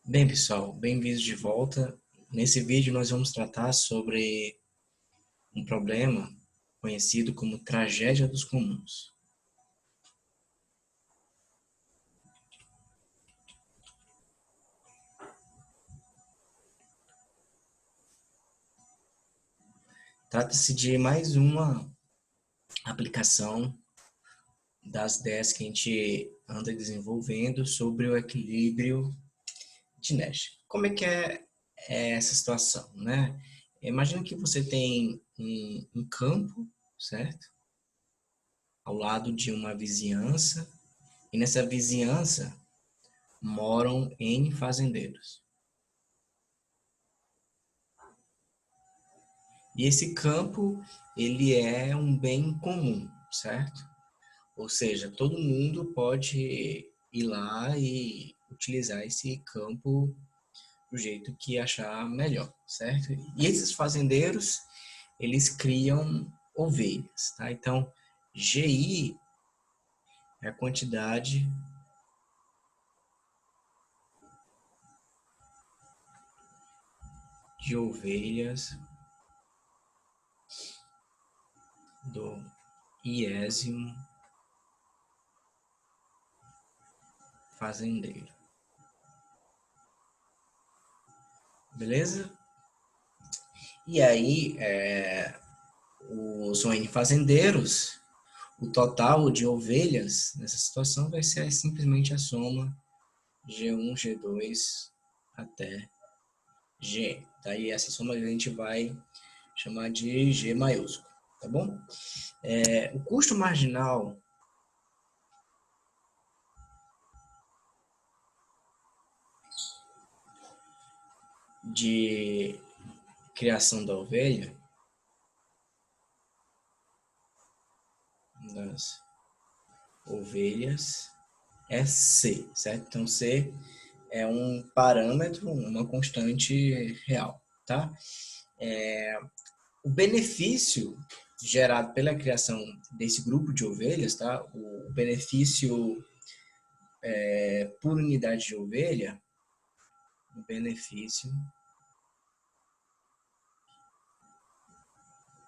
Bem, pessoal, bem-vindos de volta. Nesse vídeo nós vamos tratar sobre um problema conhecido como tragédia dos comuns. Trata-se de mais uma aplicação das ideias que a gente anda desenvolvendo sobre o equilíbrio de Nash. Como é que é essa situação, né? Imagina que você tem um campo, certo? Ao lado de uma vizinhança, e nessa vizinhança moram N fazendeiros. E esse campo, ele é um bem comum, certo? Ou seja, todo mundo pode ir lá e utilizar esse campo do jeito que achar melhor, certo? E esses fazendeiros, eles criam ovelhas, tá? Então, GI é a quantidade de ovelhas do iésimo fazendeiro. Beleza? E aí, os ON fazendeiros, o total de ovelhas nessa situação vai ser simplesmente a soma G1, G2 até G. Daí essa soma a gente vai chamar de G maiúsculo, tá bom? O custo marginal de criação da ovelha, das ovelhas, é C, certo? Então C é um parâmetro, uma constante real, tá? O benefício gerado pela criação desse grupo de ovelhas, tá? O benefício por unidade de ovelha, o benefício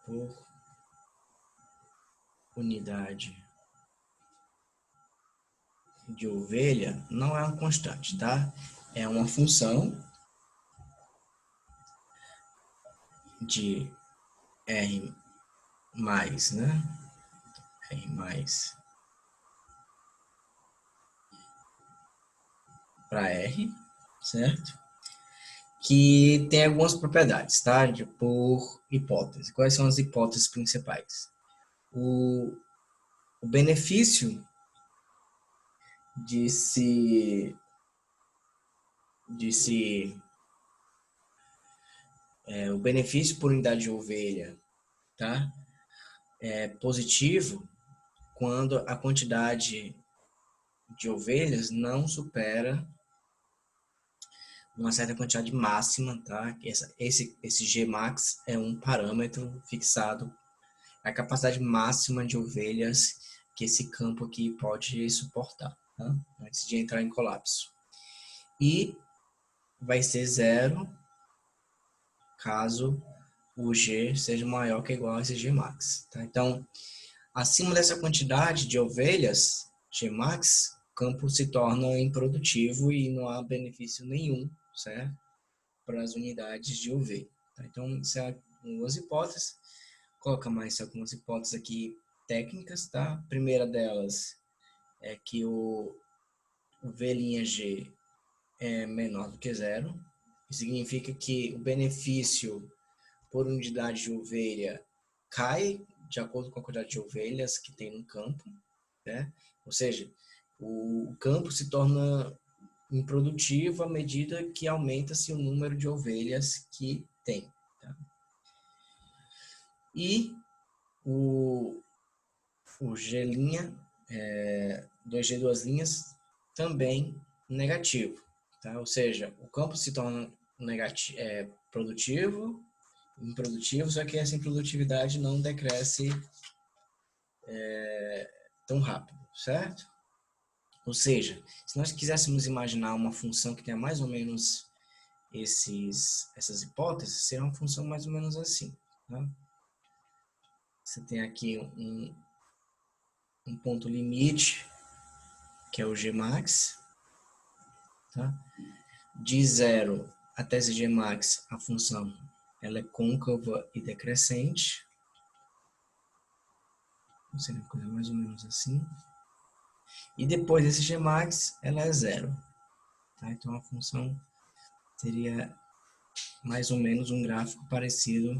por unidade de ovelha não é uma constante, tá? É uma função de R mais, né? R mais para R, certo? Que tem algumas propriedades, tá? Por hipótese. Quais são as hipóteses principais? O benefício de se o benefício por unidade de ovelha, tá? É positivo quando a quantidade de ovelhas não supera uma certa quantidade máxima, tá? Esse Gmax é um parâmetro fixado, a capacidade máxima de ovelhas que esse campo aqui pode suportar, tá? Antes de entrar em colapso. E vai ser zero caso o G seja maior que ou igual a esse Gmax, tá? Então, acima dessa quantidade de ovelhas Gmax, o campo se torna improdutivo e não há benefício nenhum, certo? Para as unidades de ovelha. Tá? Então, isso é algumas hipóteses. Coloca mais algumas hipóteses aqui técnicas, tá? A primeira delas é que o V'(G) é menor do que zero. Isso significa que o benefício por unidade de ovelha cai de acordo com a quantidade de ovelhas que tem no campo, né? Ou seja, o campo se torna improdutivo à medida que aumenta-se o número de ovelhas que tem. Tá? E o G', 2G, duas linhas, também negativo. Tá? Ou seja, o campo se torna negativo, produtivo, improdutivo, só que essa improdutividade não decresce tão rápido, certo? Ou seja, se nós quiséssemos imaginar uma função que tenha mais ou menos essas hipóteses, seria uma função mais ou menos assim. Tá? Você tem aqui um ponto limite, que é o Gmax. Tá? De 0 até esse Gmax, a função ela é côncava e decrescente. Seria uma coisa mais ou menos assim. E depois desse Gmax, ela é 0. Tá? Então, a função seria mais ou menos um gráfico parecido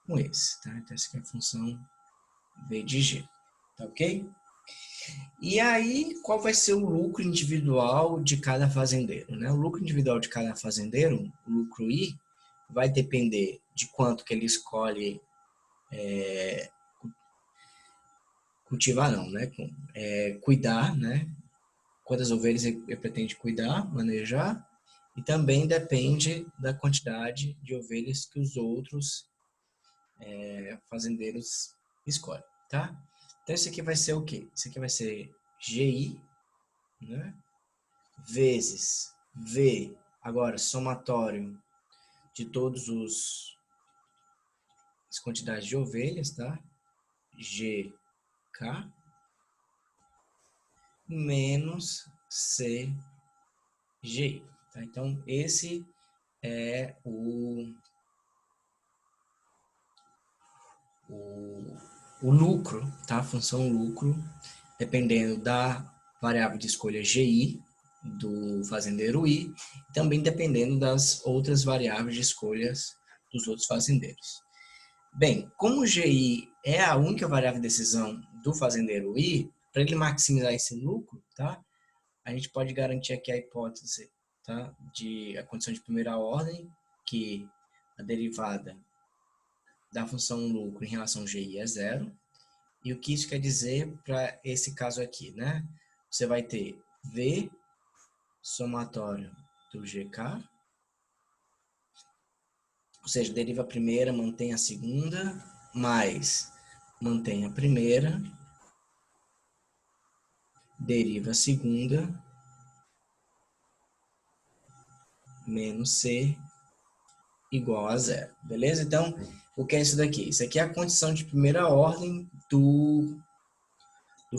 com esse. Tá? Então, essa aqui é a função v de g. Tá ok? E aí, qual vai ser o lucro individual de cada fazendeiro? Né? O lucro individual de cada fazendeiro, o lucro I, vai depender de quanto que ele escolhe cultivar, não, né? Cuidar, né? Quantas ovelhas ele pretende cuidar, manejar, e também depende da quantidade de ovelhas que os outros fazendeiros escolhem, tá? Então, isso aqui vai ser o quê? Isso aqui vai ser GI, né? Vezes V, agora, somatório de todos as quantidades de ovelhas, tá? GK menos CGI. Tá? Então, esse é o lucro, tá? A função lucro, dependendo da variável de escolha GI do fazendeiro I, e também dependendo das outras variáveis de escolhas dos outros fazendeiros. Bem, como o GI é a única variável de decisão do fazendeiro I, para ele maximizar esse lucro, tá? A gente pode garantir aqui a hipótese, tá? De a condição de primeira ordem, que a derivada da função lucro em relação ao GI é zero. E o que isso quer dizer para esse caso aqui, né? Você vai ter V somatório do GK, ou seja, deriva a primeira, mantém a segunda, mais mantém a primeira, deriva a segunda, menos C igual a zero. Beleza? Então, o que é isso daqui? Isso aqui é a condição de primeira ordem do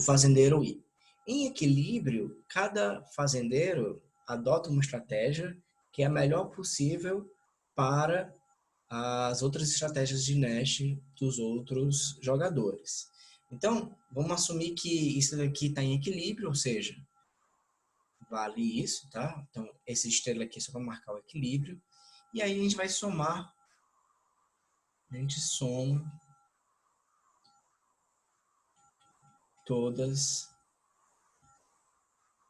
fazendeiro I. Em equilíbrio, cada fazendeiro adota uma estratégia que é a melhor possível para as outras estratégias de Nash dos outros jogadores. Então, vamos assumir que isso daqui está em equilíbrio, ou seja, vale isso, tá? Então, essa estrela aqui só vai marcar o equilíbrio. E aí a gente vai somar, a gente soma todas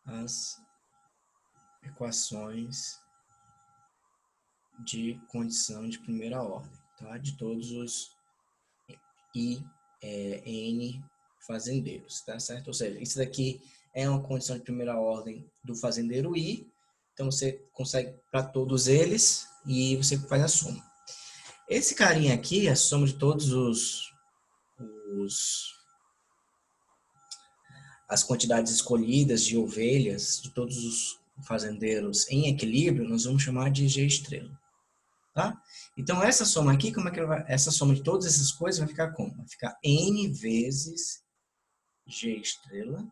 as equações de condição de primeira ordem, tá? De todos os N fazendeiros, tá certo? Ou seja, isso daqui é uma condição de primeira ordem do fazendeiro I, então você consegue para todos eles e você faz a soma. Esse carinha aqui, a soma de todos as quantidades escolhidas de ovelhas de todos os fazendeiros em equilíbrio, nós vamos chamar de G estrela. Tá? Então, essa soma aqui, como é que essa soma de todas essas coisas vai ficar como? Vai ficar N vezes G estrela,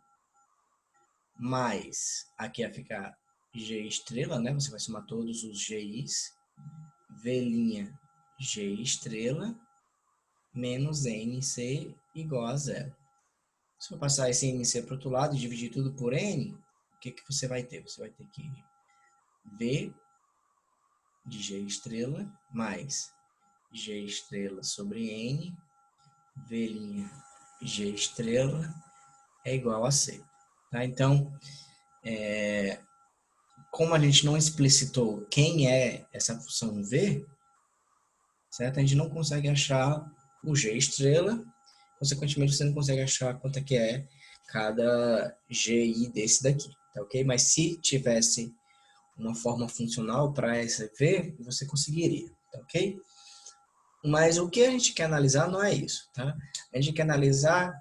mais, aqui vai ficar G estrela, né? Você vai somar todos os GIs, V' G estrela, menos NC igual a zero. Se eu passar esse NC para o outro lado e dividir tudo por N, o que você vai ter? Você vai ter que V de G estrela mais G estrela sobre N, V' G estrela é igual a C. Tá? Então, como a gente não explicitou quem é essa função V, certo? A gente não consegue achar o G estrela, consequentemente você não consegue achar quanto é que é cada GI desse daqui, tá ok? Mas se tivesse uma forma funcional para essa V, você conseguiria, tá ok? Mas o que a gente quer analisar não é isso, tá? A gente quer analisar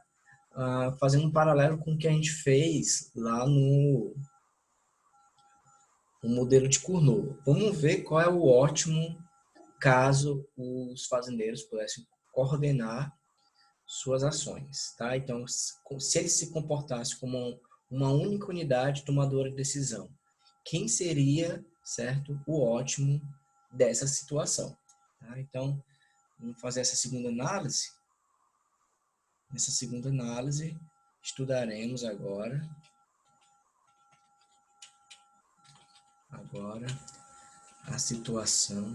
fazendo um paralelo com o que a gente fez lá no modelo de Cournot. Vamos ver qual é o ótimo caso os fazendeiros pudessem coordenar suas ações, tá? Então, se eles se comportassem como uma única unidade tomadora de decisão, quem seria, certo, o ótimo dessa situação? Tá? Então, vamos fazer essa segunda análise. Nessa segunda análise, estudaremos agora a situação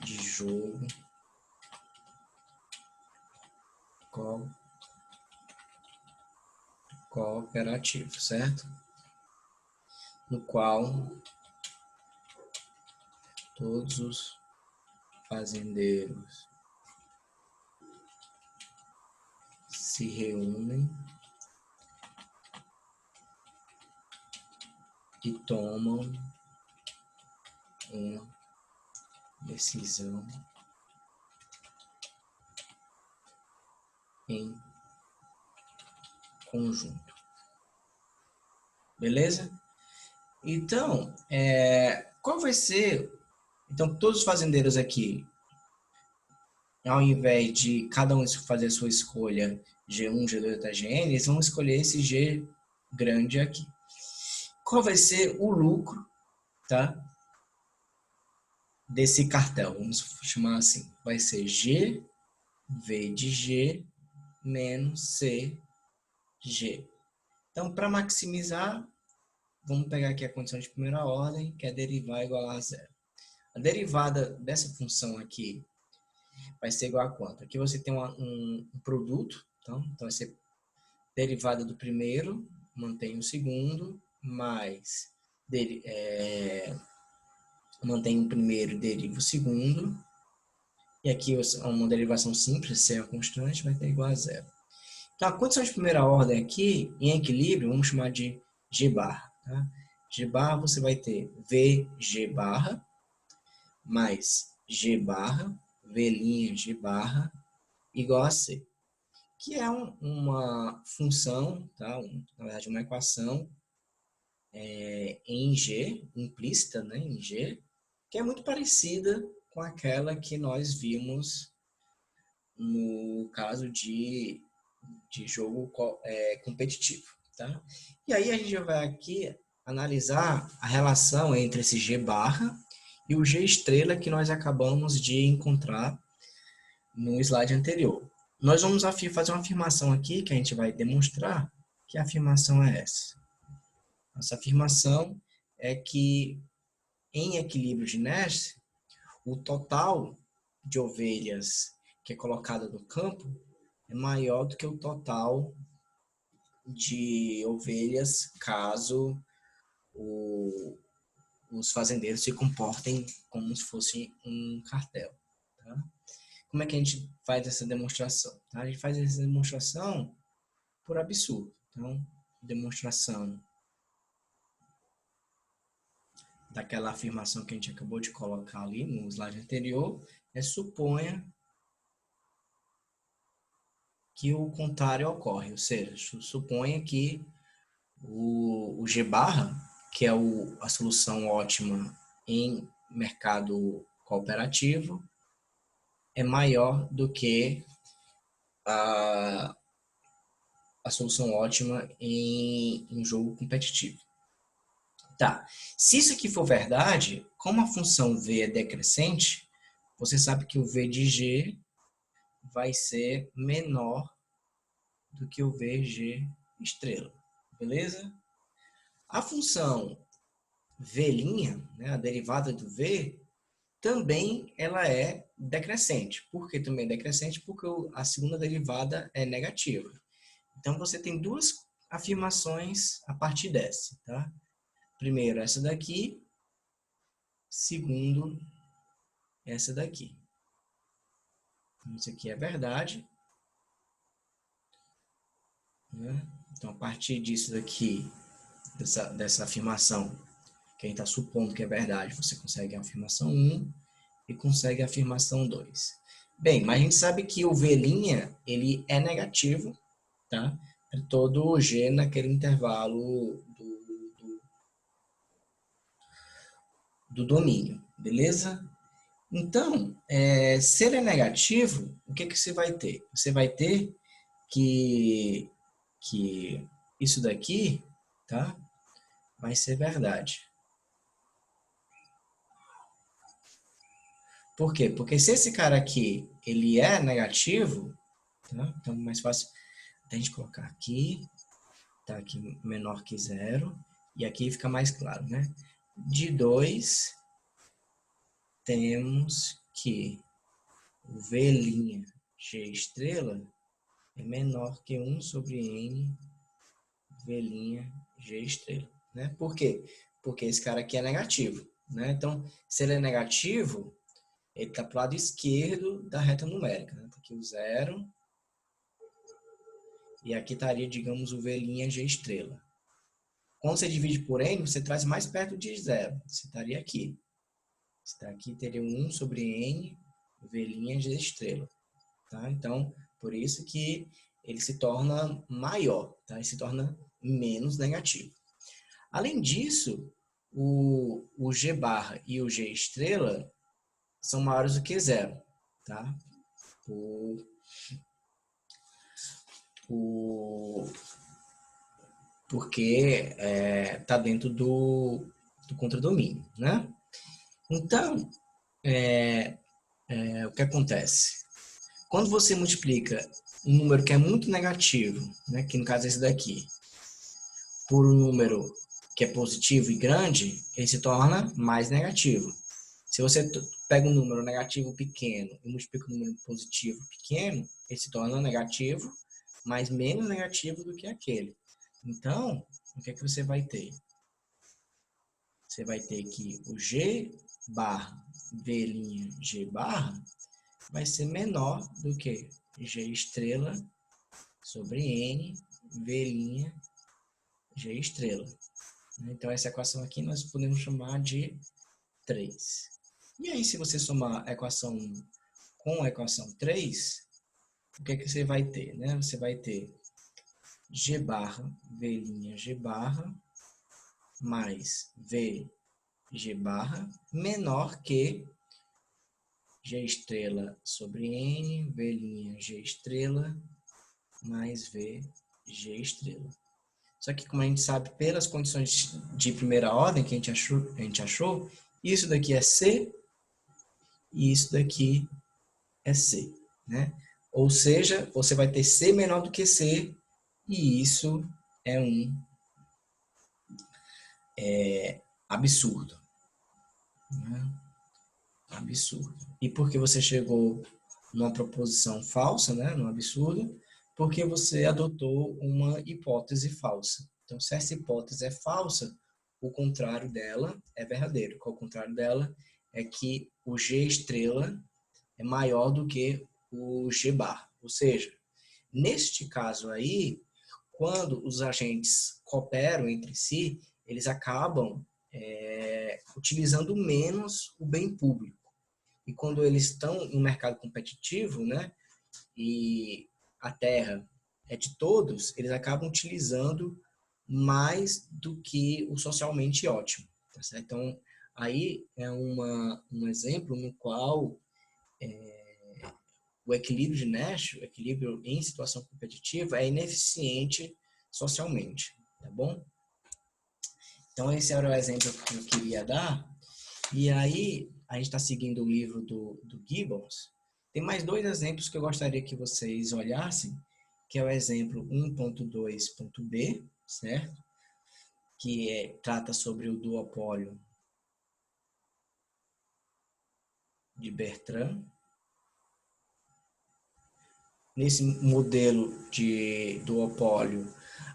de jogo cooperativo, certo? No qual todos os fazendeiros se reúnem e tomam uma decisão em conjunto. Beleza? Então, qual vai ser... Então, todos os fazendeiros aqui, ao invés de cada um fazer a sua escolha G1, G2 até Gn, eles vão escolher esse G grande aqui. Qual vai ser o lucro, tá, desse cartel? Vamos chamar assim. Vai ser G, V de G, menos C, G. Então, para maximizar, vamos pegar aqui a condição de primeira ordem, que é derivar igual a zero. A derivada dessa função aqui vai ser igual a quanto? Aqui você tem um produto, então vai ser derivada do primeiro, mantém o segundo, mais mantém o primeiro e deriva o segundo. E aqui uma derivação simples, C é uma constante, vai ter igual a zero. Então, a condição de primeira ordem aqui, em equilíbrio, vamos chamar de G barra. Tá? G barra você vai ter VG barra mais G barra, V' G barra, igual a C. Que é uma função, tá? Na verdade, uma equação em G, implícita, né? Em G, que é muito parecida com aquela que nós vimos no caso de jogo competitivo. Tá? E aí a gente vai aqui analisar a relação entre esse G barra e o G estrela que nós acabamos de encontrar no slide anterior. Nós vamos fazer uma afirmação aqui que a gente vai demonstrar, que a afirmação é essa. Essa afirmação é que em equilíbrio de Nash, o total de ovelhas que é colocado no campo é maior do que o total de ovelhas caso os fazendeiros se comportem como se fosse um cartel. Tá? Como é que a gente faz essa demonstração? A gente faz essa demonstração por absurdo. Então, demonstração daquela afirmação que a gente acabou de colocar ali no slide anterior suponha que o contrário ocorre, ou seja, suponha que o G barra, que é a solução ótima em mercado cooperativo, é maior do que a solução ótima em um jogo competitivo. Tá. Se isso aqui for verdade, como a função V é decrescente, você sabe que o V de G vai ser menor do que o VG estrela. Beleza? A função V', né, a derivada do V, também ela é decrescente. Por que também é decrescente? Porque a segunda derivada é negativa. Então, você tem duas afirmações a partir dessa. Tá? Primeiro, essa daqui. Segundo, essa daqui. Isso aqui é verdade. Né? Então, a partir disso daqui, dessa afirmação, que a gente está supondo que é verdade, você consegue a afirmação 1 e consegue a afirmação 2. Bem, mas a gente sabe que o V', ele é negativo, tá? Para todo o G naquele intervalo do domínio, beleza? Então, se ele é negativo, o que você vai ter? Você vai ter que, que isso daqui, tá? Vai ser verdade. Por quê? Porque se esse cara aqui, ele é negativo, tá? Então, mais fácil a gente colocar aqui, tá aqui menor que zero, e aqui fica mais claro, né? De 2, temos que o V' G estrela é menor que 1 sobre N V' G estrela, né? Por quê? Porque esse cara aqui é negativo, né? Então, se ele é negativo, ele está para o lado esquerdo da reta numérica, né? Tá aqui o zero, e aqui estaria, digamos, o V' G estrela. Quando você divide por N, você traz mais perto de zero. Você estaria aqui. Aqui teria 1 sobre N, V' G estrela. Tá? Então, por isso que ele se torna maior, tá? Ele se torna menos negativo. Além disso, o G barra e o G estrela são maiores do que zero, tá? Porque está dentro do contradomínio, né? Então, o que acontece? Quando você multiplica um número que é muito negativo, né, que no caso é esse daqui, por um número que é positivo e grande, ele se torna mais negativo. Se você pega um número negativo pequeno e multiplica um número positivo pequeno, ele se torna negativo, mas menos negativo do que aquele. Então, o que é que você vai ter? Você vai ter que o G barra V' G barra vai ser menor do que G estrela sobre N V' G estrela. Então, essa equação aqui nós podemos chamar de 3. E aí, se você somar a equação 1 com a equação 3, o que é que você vai ter? Né? Você vai ter G barra V' G barra mais V G barra menor que G estrela sobre N, V' G estrela mais V G estrela. Só que, como a gente sabe, pelas condições de primeira ordem que a gente achou, isso daqui é C e isso daqui é C, né? Ou seja, você vai ter C menor do que C e isso é um absurdo. Né? Absurdo. E por que você chegou numa proposição falsa, né? Num absurdo? Porque você adotou uma hipótese falsa. Então, se essa hipótese é falsa, o contrário dela é verdadeiro. O contrário dela é que o G estrela é maior do que o G bar. Ou seja, neste caso aí, quando os agentes cooperam entre si, eles acabam utilizando menos o bem público. E quando eles estão em um mercado competitivo, né, e a terra é de todos, eles acabam utilizando mais do que o socialmente ótimo. Tá certo? Então, aí é um exemplo no qual o equilíbrio de Nash, o equilíbrio em situação competitiva, é ineficiente socialmente, tá bom? Então, esse era o exemplo que eu queria dar. E aí, a gente está seguindo o livro do Gibbons. Tem mais dois exemplos que eu gostaria que vocês olhassem, que é o exemplo 1.2.b, certo? Que trata sobre o duopólio de Bertrand. Nesse modelo de duopólio,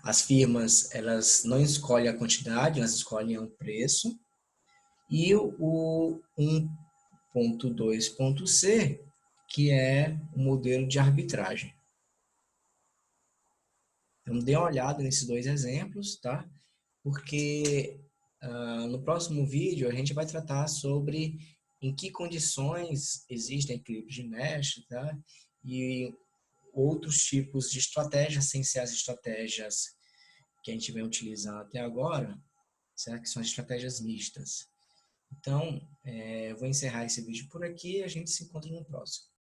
as firmas elas não escolhem a quantidade, elas escolhem o preço. E o 1.2.c, que é o modelo de arbitragem. Então, dê uma olhada nesses dois exemplos, tá? Porque no próximo vídeo a gente vai tratar sobre em que condições existem equilíbrios de mesh, tá? E outros tipos de estratégias sem ser as estratégias que a gente vem utilizando até agora, certo? Que são as estratégias mistas. Então, vou encerrar esse vídeo por aqui e a gente se encontra no próximo.